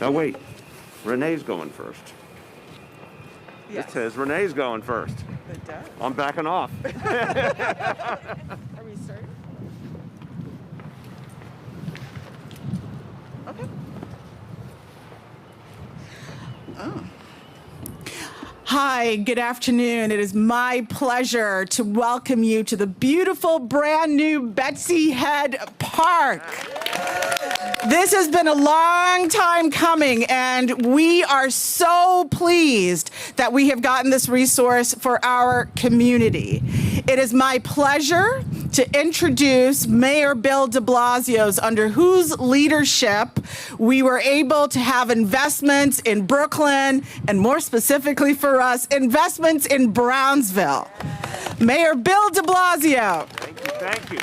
No, wait. Renee's going first. Yes. It says Renee's going first. It does. I'm backing off. Are we starting? Okay. Oh. Hi, good afternoon. It is my pleasure to welcome you to the beautiful brand new Betsy Head Park. This has been a long time coming, and we are so pleased that we have gotten this resource for our community. It is my pleasure to introduce Mayor Bill de Blasio's, under whose leadership we were able to have investments in Brooklyn, and more specifically for us, investments in Brownsville. Mayor Bill de Blasio. Thank you.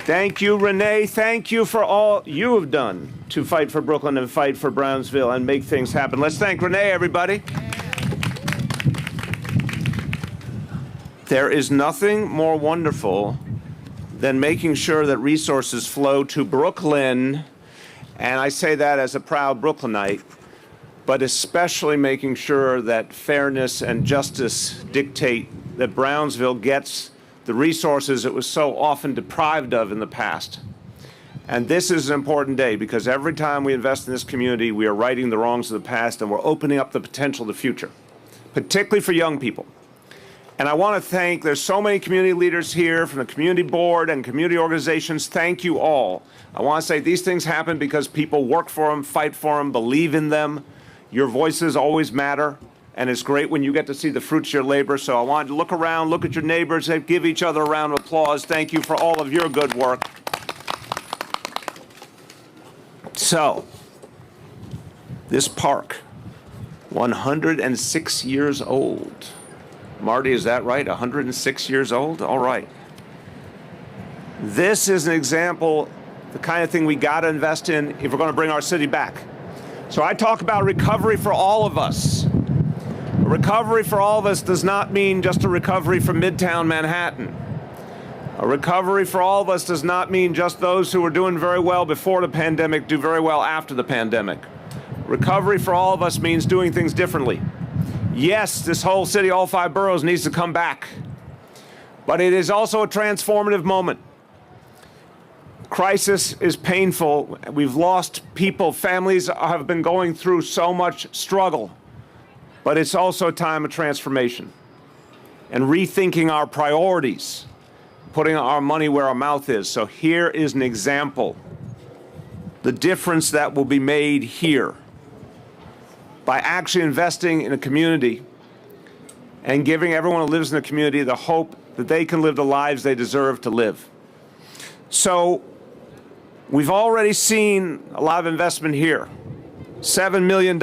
Thank you, Renee. Thank you for all you have done to fight for Brooklyn and fight for Brownsville and make things happen. Let's thank Renee, everybody. There is nothing more wonderful than making sure that resources flow to Brooklyn, and I say that as a proud Brooklynite, but especially making sure that fairness and justice dictate that Brownsville gets the resources it was so often deprived of in the past. And this is an important day because every time we invest in this community, we are righting the wrongs of the past and we're opening up the potential of the future, particularly for young people. And I want to thank, there's so many community leaders here from the community board and community organizations. Thank you all. I want to say these things happen because people work for them, fight for them, believe in them. Your voices always matter. And it's great when you get to see the fruits of your labor. So I want you to look around, look at your neighbors, and give each other a round of applause. Thank you for all of your good work. So, this park, 106 years old. Marty, is that right? 106 years old? All right. This is an example, the kind of thing we got to invest in if we're going to bring our city back. So I talk about recovery for all of us. A recovery for all of us does not mean just a recovery from Midtown Manhattan. A recovery for all of us does not mean just those who were doing very well before the pandemic do very well after the pandemic. Recovery for all of us means doing things differently. Yes, this whole city, all 5 boroughs, needs to come back. But it is also a transformative moment. Crisis is painful. We've lost people. Families have been going through so much struggle. But it's also a time of transformation and rethinking our priorities, putting our money where our mouth is. So here is an example. The difference that will be made here by actually investing in a community and giving everyone who lives in the community the hope that they can live the lives they deserve to live. So we've already seen a lot of investment here. $7 million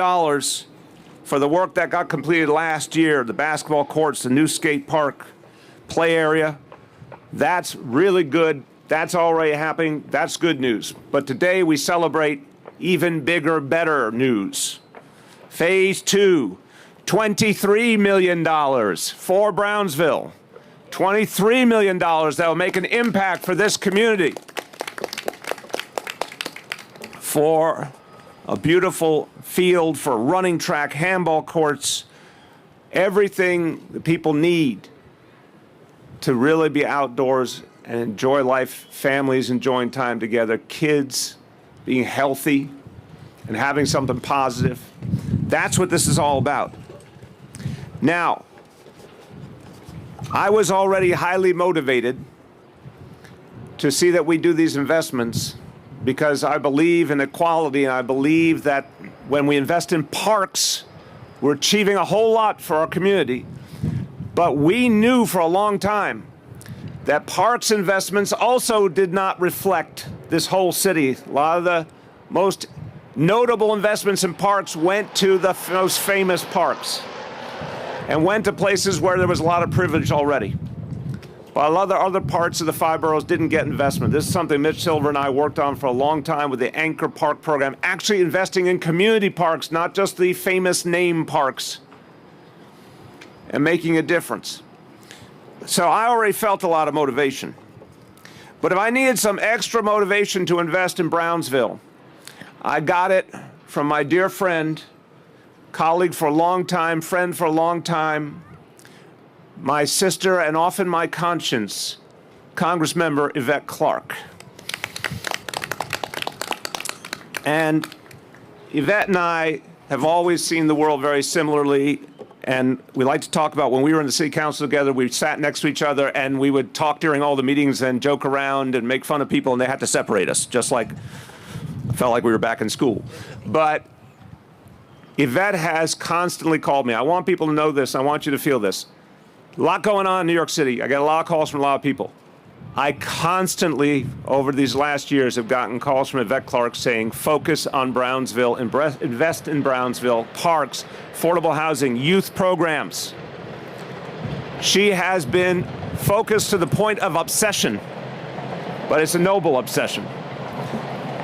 for the work that got completed last year, the basketball courts, the new skate park, play area. That's really good. That's already happening. That's good news. But today we celebrate even bigger, better news. Phase 2, $23 million for Brownsville. $23 million that will make an impact for this community. For a beautiful field, for running track, handball courts, everything that people need to really be outdoors and enjoy life, families enjoying time together, kids being healthy and having something positive. That's what this is all about. Now, I was already highly motivated to see that we do these investments because I believe in equality, and I believe that when we invest in parks, we're achieving a whole lot for our community. But we knew for a long time that parks investments also did not reflect this whole city. A lot of the most notable investments in parks went to the most famous parks and went to places where there was a lot of privilege already. But a lot of other parts of the 5 boroughs didn't get investment. This is something Mitch Silver and I worked on for a long time with the Anchor Park program, actually investing in community parks, not just the famous name parks, and making a difference. So I already felt a lot of motivation. But if I needed some extra motivation to invest in Brownsville, I got it from my dear friend, colleague for a long time, friend for a long time, my sister and often my conscience, Congressmember Yvette Clarke. And Yvette and I have always seen the world very similarly, and we like to talk about when we were in the city council together, we sat next to each other and we would talk during all the meetings and joke around and make fun of people, and they had to separate us, just like I felt like we were back in school. But Yvette has constantly called me. I want people to know this. I want you to feel this. A lot going on in New York City. I get a lot of calls from a lot of people. I constantly, over these last years, have gotten calls from Yvette Clarke saying, focus on Brownsville, invest in Brownsville, parks, affordable housing, youth programs. She has been focused to the point of obsession, but it's a noble obsession.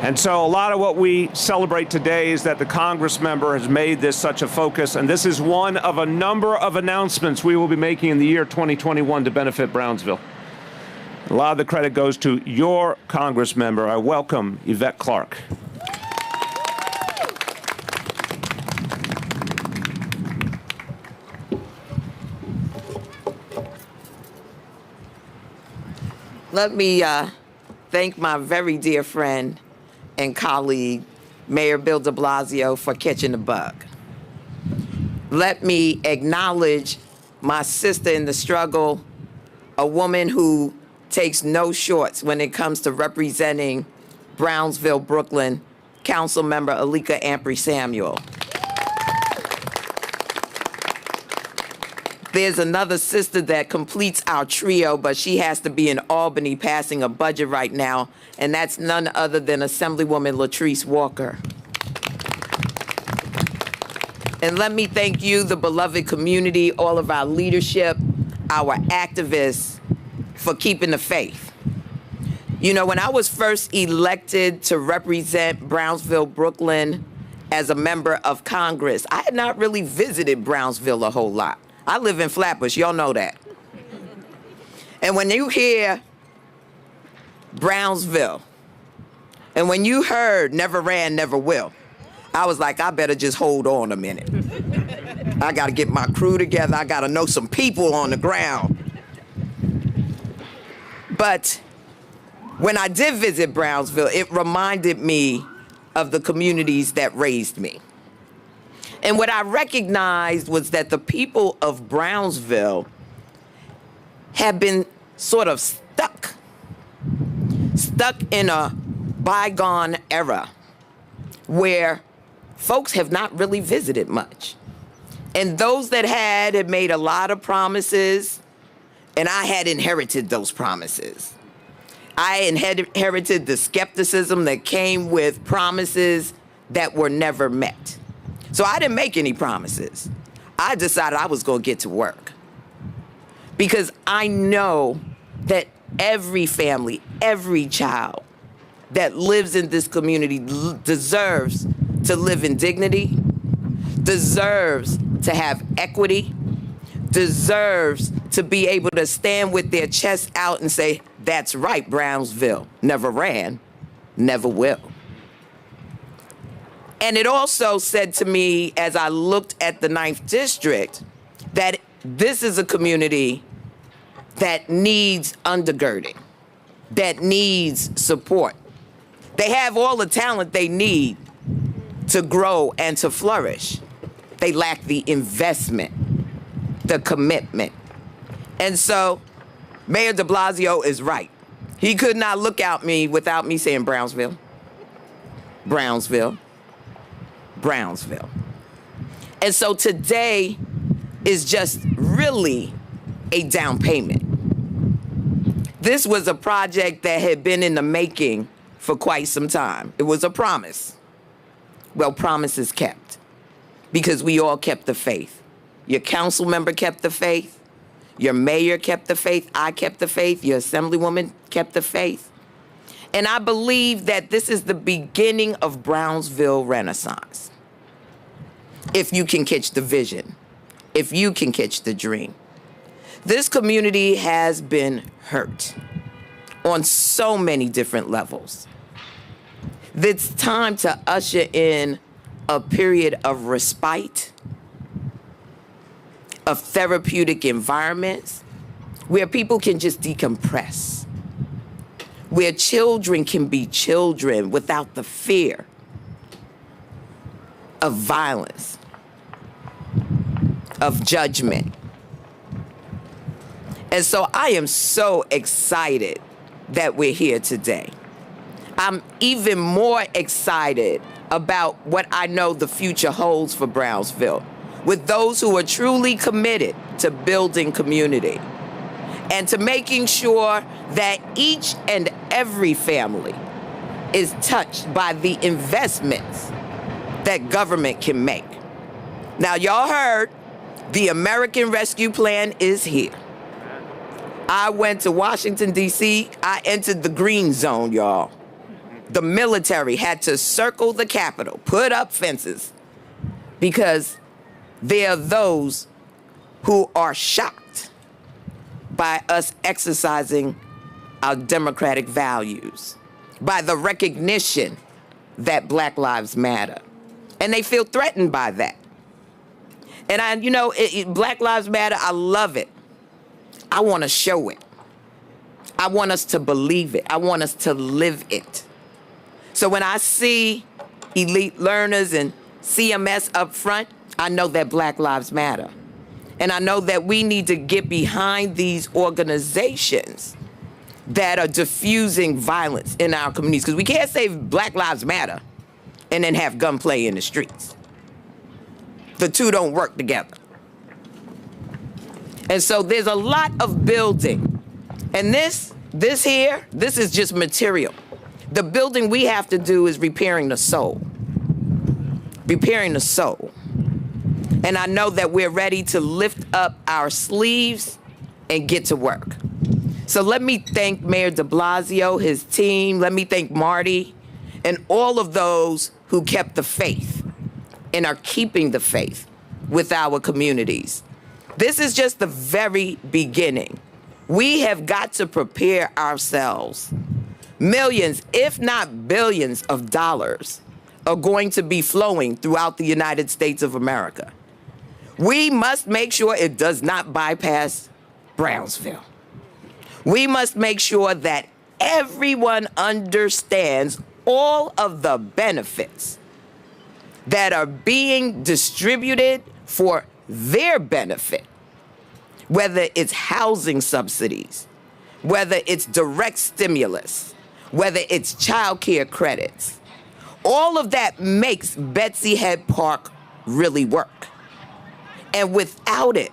And so a lot of what we celebrate today is that the Congress member has made this such a focus, and this is one of a number of announcements we will be making in the year 2021 to benefit Brownsville. A lot of the credit goes to your Congress member. I welcome Yvette Clarke. Let me thank my very dear friend and colleague, Mayor Bill de Blasio, for catching the bug. Let me acknowledge my sister in the struggle, a woman who takes no shorts when it comes to representing Brownsville, Brooklyn, Councilmember Alika Ampry-Samuel. There's another sister that completes our trio, but she has to be in Albany passing a budget right now, and that's none other than Assemblywoman Latrice Walker. And let me thank you, the beloved community, all of our leadership, our activists, for keeping the faith. You know, when I was first elected to represent Brownsville, Brooklyn as a member of Congress, I had not really visited Brownsville a whole lot. I live in Flatbush, y'all know that. And when you hear Brownsville, and when you heard never ran, never will, I was like, I better just hold on a minute. I gotta get my crew together, I gotta know some people on the ground. But when I did visit Brownsville, it reminded me of the communities that raised me. And what I recognized was that the people of Brownsville have been sort of stuck in a bygone era where folks have not really visited much. And those that had made a lot of promises, and I had inherited those promises. I inherited the skepticism that came with promises that were never met. So I didn't make any promises. I decided I was going to get to work. Because I know that every family, every child that lives in this community deserves to live in dignity, deserves to have equity, deserves to be able to stand with their chest out and say, that's right, Brownsville never ran, never will. And it also said to me, as I looked at the 9th District, that this is a community that needs undergirding, that needs support. They have all the talent they need to grow and to flourish. They lack the investment, the commitment. And so Mayor de Blasio is right. He could not look at me without me saying Brownsville, Brownsville, Brownsville. And so today is just really a down payment. This was a project that had been in the making for quite some time. It was a promise. Well, promises kept, because we all kept the faith. Your council member kept the faith. Your mayor kept the faith. I kept the faith. Your assemblywoman kept the faith. And I believe that this is the beginning of Brownsville Renaissance. If you can catch the vision, if you can catch the dream. This community has been hurt on so many different levels. It's time to usher in a period of respite, of therapeutic environments where people can just decompress, where children can be children without the fear of violence, of judgment. And so I am so excited that we're here today. I'm even more excited about what I know the future holds for Brownsville, with those who are truly committed to building community and to making sure that each and every family is touched by the investments that government can make. Now, y'all heard the American Rescue Plan is here. I went to Washington, D.C. I entered the green zone, y'all. The military had to circle the Capitol, put up fences, because there are those who are shocked by us exercising our democratic values, by the recognition that Black Lives Matter. And they feel threatened by that. And Black Lives Matter, I love it. I want to show it. I want us to believe it. I want us to live it. So when I see elite learners and CMS up front, I know that Black Lives Matter. And I know that we need to get behind these organizations that are diffusing violence in our communities. Because we can't say Black Lives Matter and then have gunplay in the streets. The two don't work together. And so there's a lot of building. And this is just material. The building we have to do is repairing the soul. Repairing the soul. And I know that we're ready to lift up our sleeves and get to work. So let me thank Mayor de Blasio, his team. Let me thank Marty and all of those who kept the faith and are keeping the faith with our communities. This is just the very beginning. We have got to prepare ourselves. Millions, if not billions of dollars are going to be flowing throughout the United States of America. We must make sure it does not bypass Brownsville. We must make sure that everyone understands all of the benefits that are being distributed for their benefit, whether it's housing subsidies, whether it's direct stimulus, whether it's child care credits. All of that makes Betsy Head Park really work. And without it,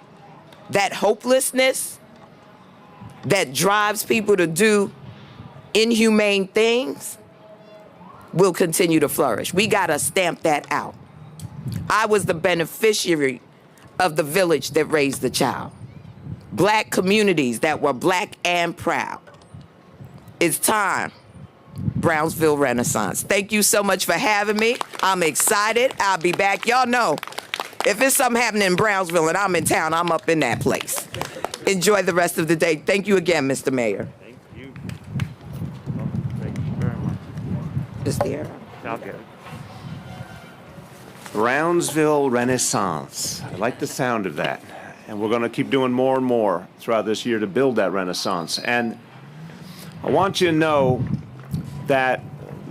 that hopelessness that drives people to do inhumane things will continue to flourish. We got to stamp that out. I was the beneficiary of the village that raised the child. Black communities that were black and proud. It's time. Brownsville Renaissance. Thank you so much for having me. I'm excited. I'll be back. Y'all know, if it's something happening in Brownsville and I'm in town, I'm up in that place. Enjoy the rest of the day. Thank you again, Mr. Mayor. Thank you. Thank you very much. Is there? I'll get it. Brownsville Renaissance. I like the sound of that. And we're going to keep doing more and more throughout this year to build that renaissance. And I want you to know that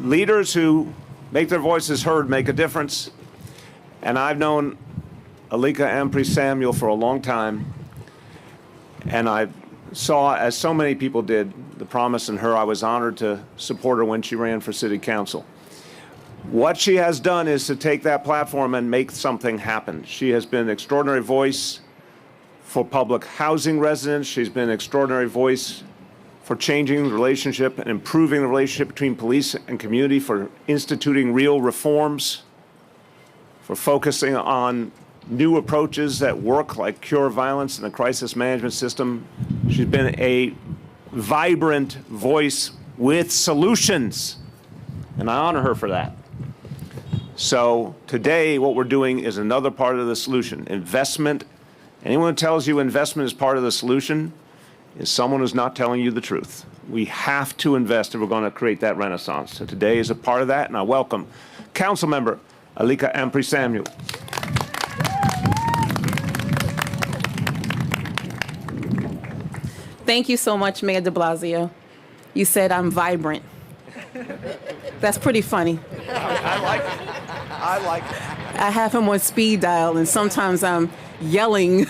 leaders who make their voices heard make a difference. And I've known Alika Ampry Samuel for a long time. And I saw, as so many people did, the promise in her. I was honored to support her when she ran for city council. What she has done is to take that platform and make something happen. She has been an extraordinary voice for public housing residents. She's been an extraordinary voice for changing the relationship and improving the relationship between police and community, for instituting real reforms, for focusing on new approaches that work, like cure violence in the crisis management system. She's been a vibrant voice with solutions, and I honor her for that. So today, what we're doing is another part of the solution. Investment. Anyone who tells you investment is part of the solution is someone who's not telling you the truth. We have to invest if we're going to create that renaissance. So today is a part of that, and I welcome Councilmember Alika Ampry-Samuel. Thank you so much, Mayor de Blasio. You said I'm vibrant. That's pretty funny. I like it. I like it. I have him on speed dial, and sometimes I'm yelling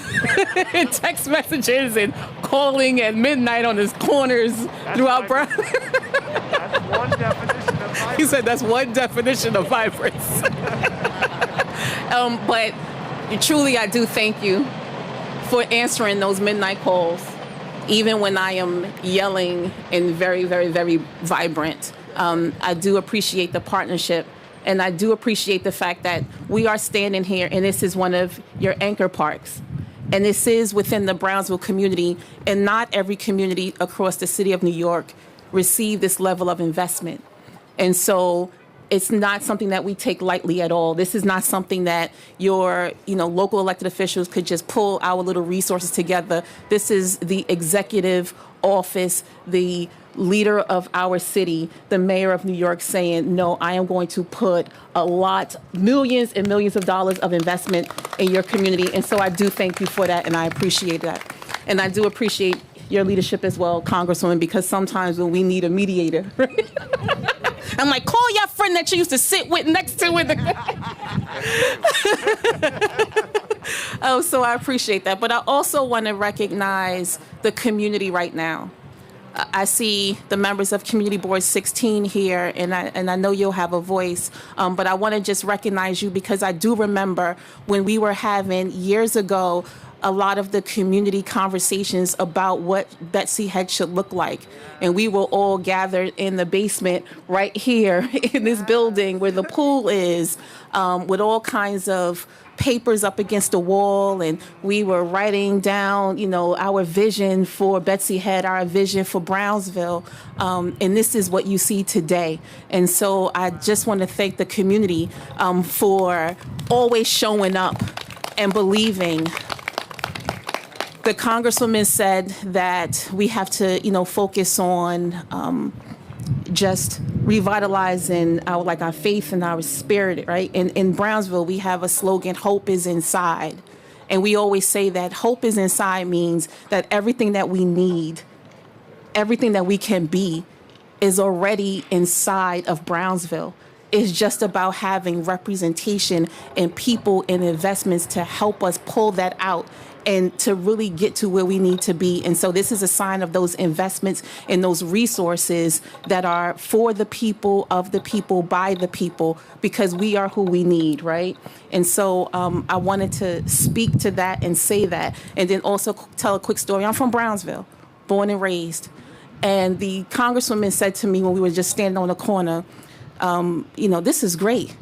in text messages and calling at midnight on his corners throughout Brown. That's one definition of vibrant. He said that's one definition of vibrance. But truly, I do thank you for answering those midnight calls, even when I am yelling and very, very, very vibrant. I do appreciate the partnership, and I do appreciate the fact that we are standing here, and this is one of your anchor parks. And this is within the Brownsville community, and not every community across the city of New York receive this level of investment. And so it's not something that we take lightly at all. This is not something that your, local elected officials could just pull our little resources together. This is the executive office, the leader of our city, the mayor of New York, saying, no, I am going to put millions and millions of dollars of investment in your community. And so I do thank you for that, and I appreciate that. And I do appreciate your leadership as well, Congresswoman, because sometimes when we need a mediator, right? I'm like, call your friend that you used to sit with next to with the Oh, so I appreciate that. But I also want to recognize the community right now. I see the members of Community Board 16 here, and I know you'll have a voice, but I want to just recognize you because I do remember when we were having, years ago, a lot of the community conversations about what Betsy Head should look like. And we were all gathered in the basement right here in this building where the pool is, with all kinds of papers up against the wall, and we were writing down, our vision for Betsy Head, our vision for Brownsville, and this is what you see today. And so I just want to thank the community for always showing up and believing. The Congresswoman said that we have to, focus on just revitalizing our faith and our spirit, right? In Brownsville, we have a slogan, hope is inside. And we always say that hope is inside means that everything that we need, everything that we can be is already inside of Brownsville. It's just about having representation and people and investments to help us pull that out and to really get to where we need to be. And so this is a sign of those investments and those resources that are for the people, of the people, by the people, because we are who we need, right? And so I wanted to speak to that and say that, and then also tell a quick story. I'm from Brownsville, born and raised. And the Congresswoman said to me when we were just standing on the corner, this is great.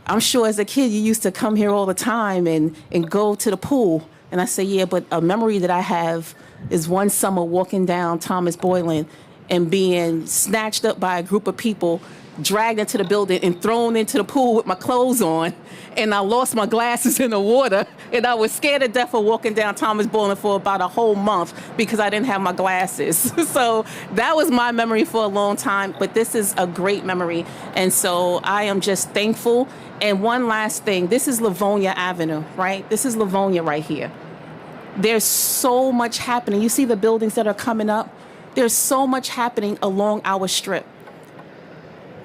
I'm sure as a kid you used to come here all the time and go to the pool. And I say, yeah, but a memory that I have is one summer walking down Thomas Boyland and being snatched up by a group of people, dragged into the building and thrown into the pool with my clothes on. And I lost my glasses in the water. And I was scared to death of walking down Thomas Boyland for about a whole month because I didn't have my glasses. So that was my memory for a long time. But this is a great memory. And so I am just thankful. And one last thing, this is Livonia Avenue, right? This is Livonia right here. There's so much happening. You see the buildings that are coming up? There's so much happening along our strip.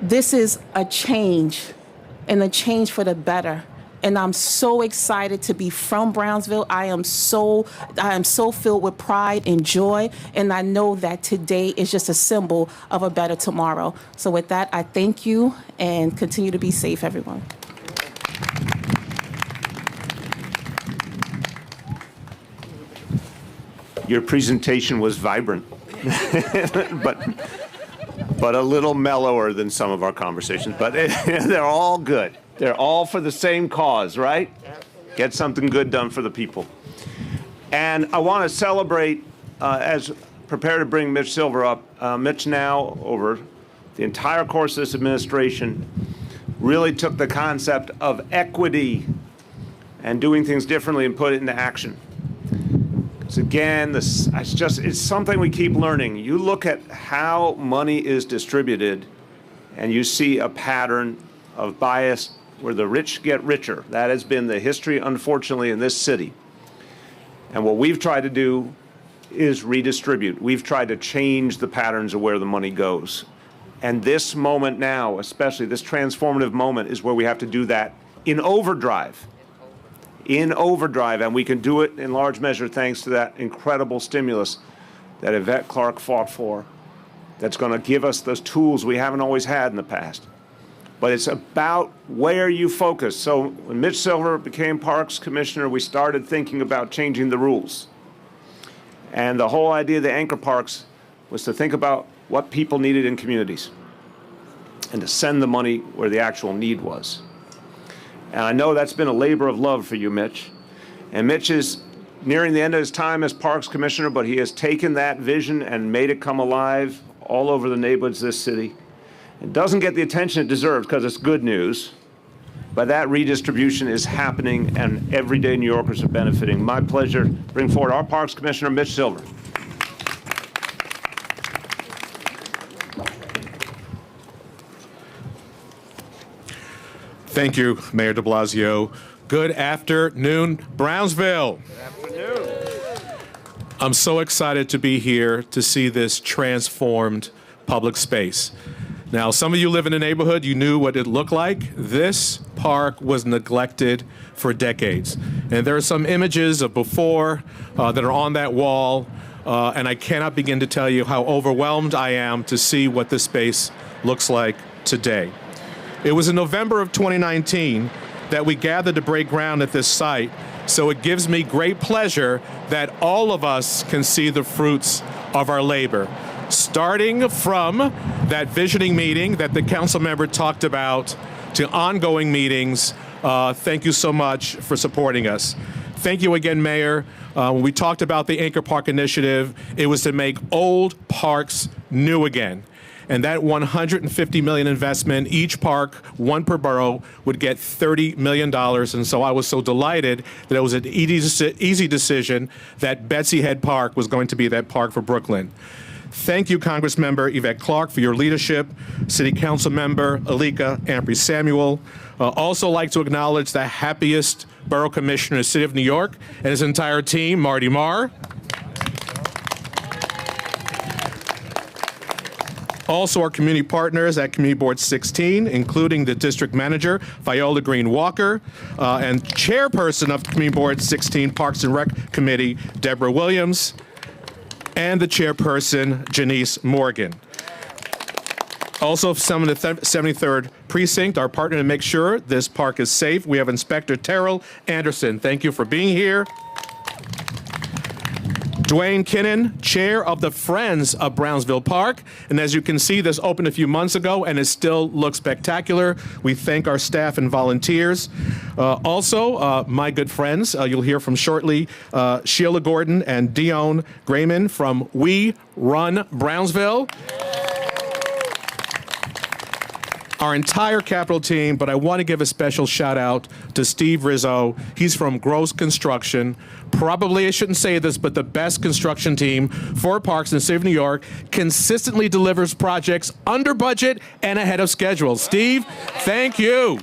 This is a change, and a change for the better. And I'm so excited to be from Brownsville. I am so filled with pride and joy. And I know that today is just a symbol of a better tomorrow. So with that, I thank you and continue to be safe, everyone. Your presentation was vibrant, but a little mellower than some of our conversations. But they're all good. They're all for the same cause, right? Get something good done for the people. And I want to celebrate, as prepare to bring Mitch Silver up. Mitch now, over the entire course of this administration, really took the concept of equity and doing things differently and put it into action. It's something we keep learning. You look at how money is distributed and you see a pattern of bias where the rich get richer. That has been the history, unfortunately, in this city. And what we've tried to do is redistribute. We've tried to change the patterns of where the money goes. And this moment now, especially this transformative moment, is where we have to do that in overdrive. And we can do it in large measure thanks to that incredible stimulus that Yvette Clarke fought for, that's going to give us those tools we haven't always had in the past. But it's about where you focus. So when Mitch Silver became Parks Commissioner, we started thinking about changing the rules. And the whole idea of the anchor parks was to think about what people needed in communities and to send the money where the actual need was. And I know that's been a labor of love for you, Mitch. And Mitch is nearing the end of his time as Parks Commissioner, but he has taken that vision and made it come alive all over the neighborhoods of this city. It doesn't get the attention it deserves because it's good news, but that redistribution is happening and everyday New Yorkers are benefiting. My pleasure to bring forward our Parks Commissioner, Mitch Silver. Thank you, Mayor de Blasio. Good afternoon, Brownsville. Good afternoon. I'm so excited to be here to see this transformed public space. Now, some of you live in the neighborhood, you knew what it looked like. This park was neglected for decades. And there are some images of before that are on that wall, and I cannot begin to tell you how overwhelmed I am to see what this space looks like today. It was in November of 2019 that we gathered to break ground at this site, so it gives me great pleasure that all of us can see the fruits of our labor. Starting from that visioning meeting that the council member talked about to ongoing meetings, thank you so much for supporting us. Thank you again, Mayor. When we talked about the Anchor Park initiative, it was to make old parks new again. And that $150 million investment, each park, one per borough, would get $30 million. And so I was so delighted that it was an easy decision that Betsy Head Park was going to be that park for Brooklyn. Thank you, Congressmember Yvette Clarke, for your leadership. City Council Member Alika Ambry-Samuel. Also like to acknowledge the happiest Borough Commissioner in the City of New York and his entire team, Marty Marr. Also, our community partners at Community Board 16, including the district manager, Viola Green Walker, and chairperson of Community Board 16 Parks and Rec Committee, Deborah Williams, and the chairperson, Janice Morgan. Also, some of the 73rd Precinct, our partner to make sure this park is safe, we have Inspector Terrell Anderson. Thank you for being here. Dwayne Kinnan, chair of the Friends of Brownsville Park. And as you can see, this opened a few months ago and it still looks spectacular. We thank our staff and volunteers. Also, my good friends, you'll hear from shortly, Sheila Gordon and Dion Grayman from We Run Brownsville. Our entire Capitol team, but I want to give a special shout out to Steve Rizzo. He's from Gross Construction. Probably, I shouldn't say this, but the best construction team for parks in the city of New York, consistently delivers projects under budget and ahead of schedule. Steve, thank you.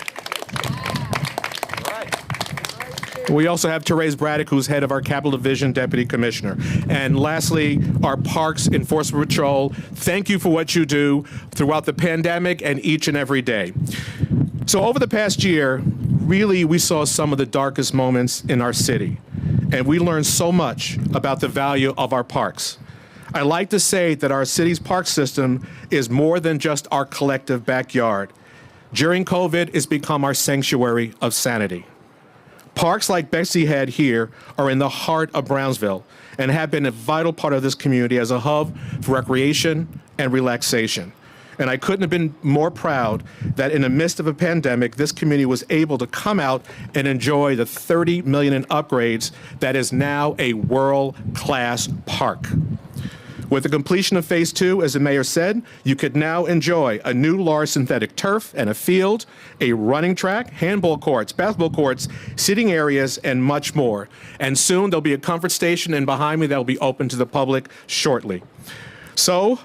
We also have Therese Braddock, who's head of our Capital Division Deputy Commissioner. And lastly, our Parks Enforcement Patrol. Thank you for what you do throughout the pandemic and each and every day. So over the past year, really, we saw some of the darkest moments in our city. And we learned so much about the value of our parks. I like to say that our city's park system is more than just our collective backyard. During COVID, it's become our sanctuary of sanity. Parks like Betsy Head here are in the heart of Brownsville and have been a vital part of this community as a hub for recreation and relaxation. And I couldn't have been more proud that in the midst of a pandemic, this community was able to come out and enjoy the $30 million in upgrades that is now a world-class park. With the completion of Phase 2, as the mayor said, you could now enjoy a new large synthetic turf and a field, a running track, handball courts, basketball courts, seating areas, and much more. And soon there'll be a comfort station in behind me that will be open to the public shortly. So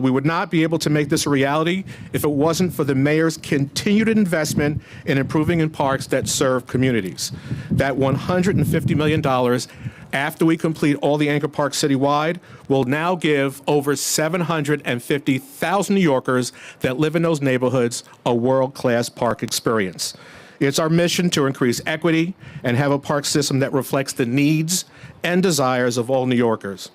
we would not be able to make this a reality if it wasn't for the mayor's continued investment in improving in parks that serve communities. That $150 million after we complete all the anchor parks citywide will now give over 750,000 New Yorkers that live in those neighborhoods a world-class park experience. It's our mission to increase equity and have a park system that reflects the needs and desires of all New Yorkers.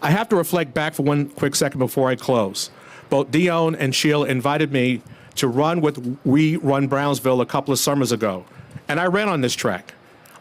I have to reflect back for one quick second before I close. Both Dion and Sheila invited me to run with We Run Brownsville a couple of summers ago, and I ran on this track.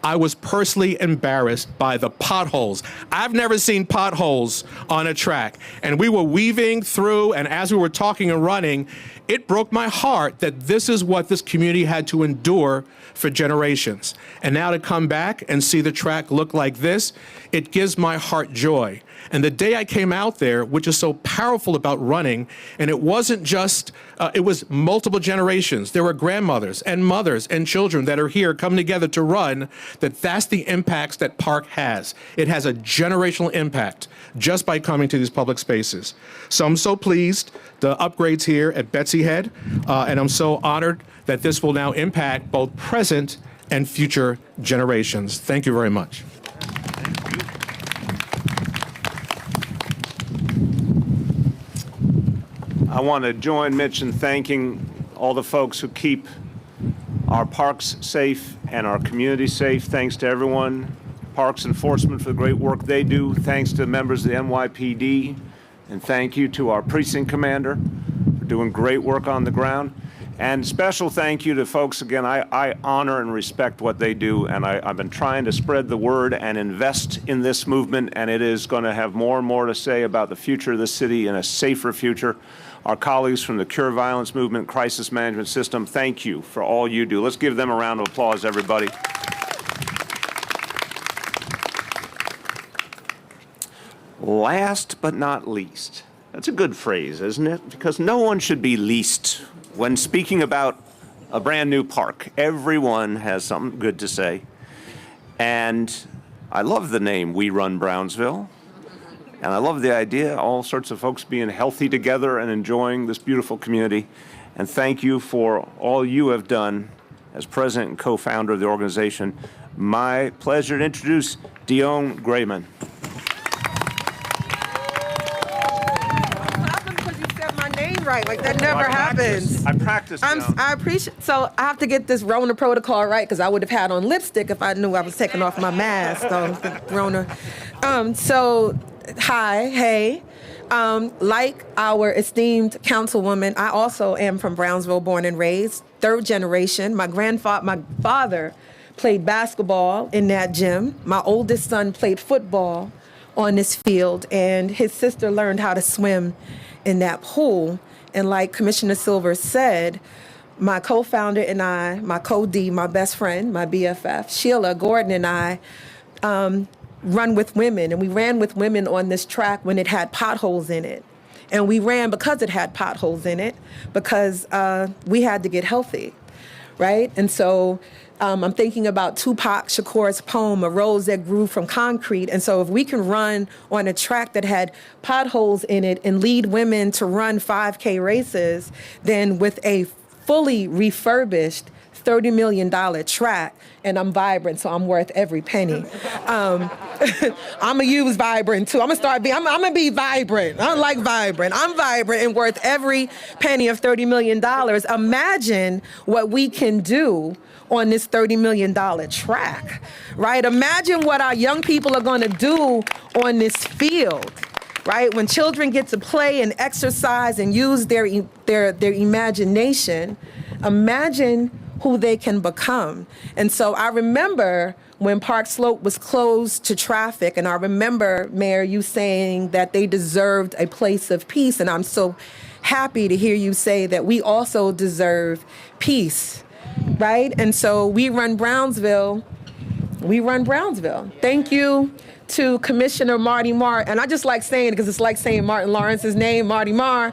I was personally embarrassed by the potholes. I've never seen potholes on a track. And we were weaving through, and as we were talking and running, it broke my heart that this is what this community had to endure for generations. And now to come back and see the track look like this, it gives my heart joy. And the day I came out there, which is so powerful about running, and it wasn't just, it was multiple generations. There were grandmothers and mothers and children that are here coming together to run, that's the impacts that park has. It has a generational impact just by coming to these public spaces. So I'm so pleased, the upgrades here at Betsy Head, and I'm so honored that this will now impact both present and future generations. Thank you very much. I want to join Mitch in thanking all the folks who keep our parks safe and our community safe. Thanks to everyone, Parks Enforcement for the great work they do. Thanks to members of the NYPD. And thank you to our precinct commander for doing great work on the ground. And special thank you to folks, again, I honor and respect what they do, and I've been trying to spread the word and invest in this movement, and it is going to have more and more to say about the future of this city and a safer future. Our colleagues from the Cure Violence Movement Crisis Management System, thank you for all you do. Let's give them a round of applause, everybody. Last but not least. That's a good phrase, isn't it? Because no one should be least when speaking about a brand new park. Everyone has something good to say. And I love the name We Run Brownsville. And I love the idea, all sorts of folks being healthy together and enjoying this beautiful community. And thank you for all you have done as president and co-founder of the organization. My pleasure to introduce Dion Grayman. Because you said my name right, like that never happens. I practiced. I appreciate. So I have to get this Rona protocol right because I would have had on lipstick if I knew I was taking off my mask. Rona. Hi, hey. Like our esteemed councilwoman, I also am from Brownsville, born and raised, third generation. My father played basketball in that gym. My oldest son played football on this field, and his sister learned how to swim in that pool. And like Commissioner Silver said, my co-founder and I, my co-D, my best friend, my BFF, Sheila Gordon and I, run with women, and we ran with women on this track when it had potholes in it. And we ran because it had potholes in it, because we had to get healthy, right? And so I'm thinking about Tupac Shakur's poem, A Rose That Grew from Concrete. And so if we can run on a track that had potholes in it and lead women to run 5K races, then with a fully refurbished $30 million track, and I'm vibrant, so I'm worth every penny. I'm gonna use vibrant too. I'm gonna be vibrant. I don't like vibrant. I'm vibrant and worth every penny of $30 million. Imagine what we can do on this $30 million track, right? Imagine what our young people are gonna do on this field, right? When children get to play and exercise and use their imagination, imagine who they can become. And so I remember when Park Slope was closed to traffic, and I remember, Mayor, you saying that they deserved a place of peace, and I'm so happy to hear you say that we also deserve peace, right? And so We Run Brownsville we run Brownsville. Thank you to Commissioner Marty Marr, and I just like saying it because it's like saying Martin Lawrence's name, Marty Marr.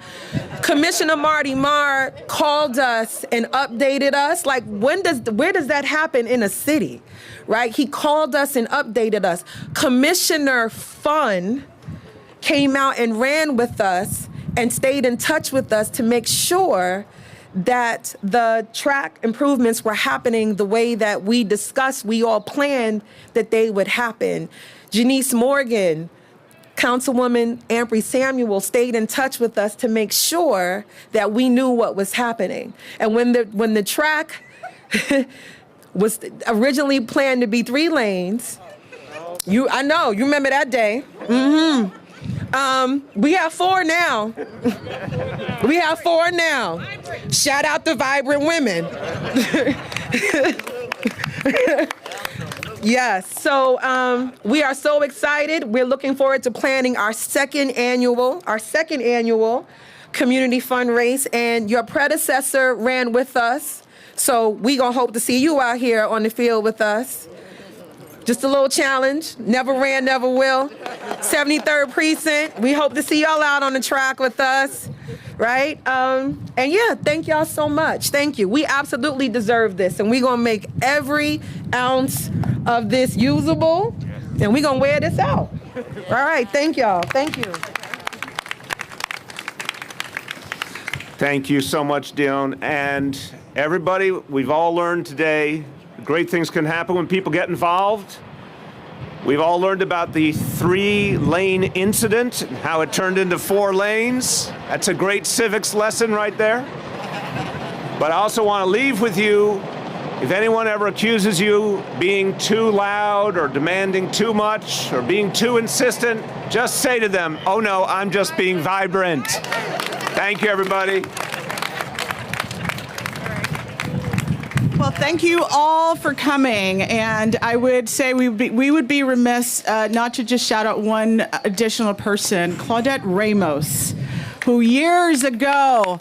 Commissioner Marty Marr called us and updated us. Like, where does that happen in a city, right? He called us and updated us. Commissioner Fun came out and ran with us and stayed in touch with us to make sure that the track improvements were happening the way that we discussed, we all planned that they would happen. Janice Morgan, Councilwoman Ampry Samuel stayed in touch with us to make sure that we knew what was happening. And when the track was originally planned to be 3 lanes, I know, you remember that day. We have 4 now. We have 4 now. Shout out to Vibrant Women. Yes, so we are so excited. We're looking forward to planning our second annual community fund race, and your predecessor ran with us. So we gonna hope to see you out here on the field with us. Just a little challenge. Never ran, never will. 73rd Precinct. We hope to see y'all out on the track with us, right? And yeah, thank y'all so much. Thank you. We absolutely deserve this, and we're gonna make every ounce of this usable, and we're gonna wear this out. All right, thank y'all. Thank you. Thank you so much, Dion. And everybody, we've all learned today great things can happen when people get involved. We've all learned about the 3-lane incident and how it turned into 4 lanes. That's a great civics lesson right there. But I also want to leave with you, if anyone ever accuses you being too loud or demanding too much or being too insistent, just say to them, "Oh no, I'm just being vibrant." Thank you, everybody. Well, thank you all for coming, and I would say we would be remiss not to just shout out one additional person, Claudette Ramos, who years ago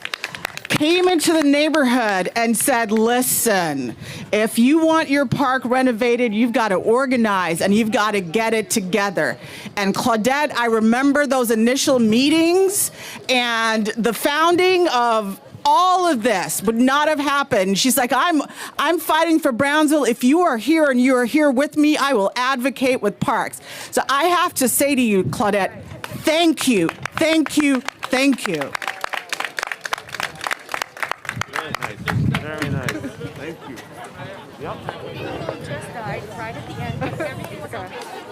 came into the neighborhood and said, listen, if you want your park renovated, you've got to organize and you've got to get it together. And Claudette, I remember those initial meetings and the founding of all of this would not have happened. She's like, I'm fighting for Brownsville. If you are here and you are here with me, I will advocate with parks. So I have to say to you, Claudette, thank you, thank you, thank you. Very nice. Very nice. Thank you. Yep. Just died right at the end, but everything was okay.